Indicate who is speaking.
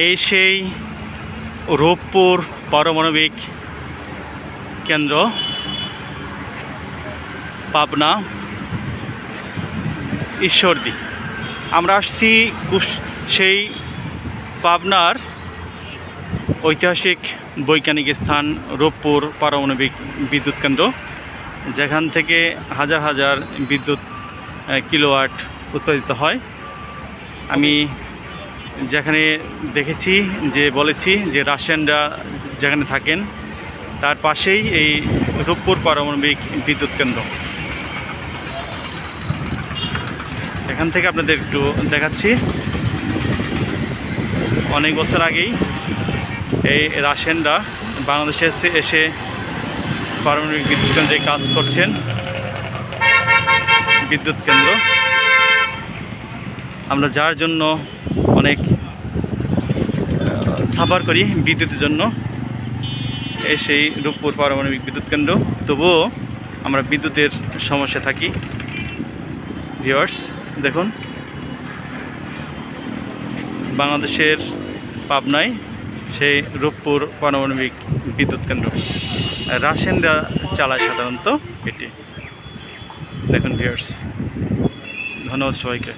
Speaker 1: এই সেই রূপপুর পারমাণবিক কেন্দ্র, পাবনা ঈশ্বরদী। আমরা আসছি সেই পাবনার ঐতিহাসিক বৈজ্ঞানিক স্থান রূপপুর পারমাণবিক বিদ্যুৎ কেন্দ্র, যেখান থেকে হাজার হাজার বিদ্যুৎ কিলোওয়াট উৎপাদিত হয়। আমি যেখানে দেখেছি, বলেছি যে রাশিয়ানরা যেখানে থাকেন তার পাশেই এই রূপপুর পারমাণবিক বিদ্যুৎ কেন্দ্র। এখান থেকে আপনাদের একটু দেখাচ্ছি। অনেক বছর আগেই এই রাশিয়ানরা বাংলাদেশে এসে পারমাণবিক বিদ্যুৎ কেন্দ্রে কাজ করছেন। বিদ্যুৎ কেন্দ্র আমরা যার জন্য অনেক সাফার করি বিদ্যুতের জন্য, সেই রূপপুর পারমাণবিক বিদ্যুৎ কেন্দ্র, তবুও আমরা বিদ্যুতের সমস্যা থাকি। ভিউয়ার্স দেখুন, বাংলাদেশের পাবনায় সেই রূপপুর পারমাণবিক বিদ্যুৎ কেন্দ্র রাশিয়ানরা চালায় সাধারণত এটি। দেখুন ভিউয়ার্স, ধন্যবাদ সবাইকে।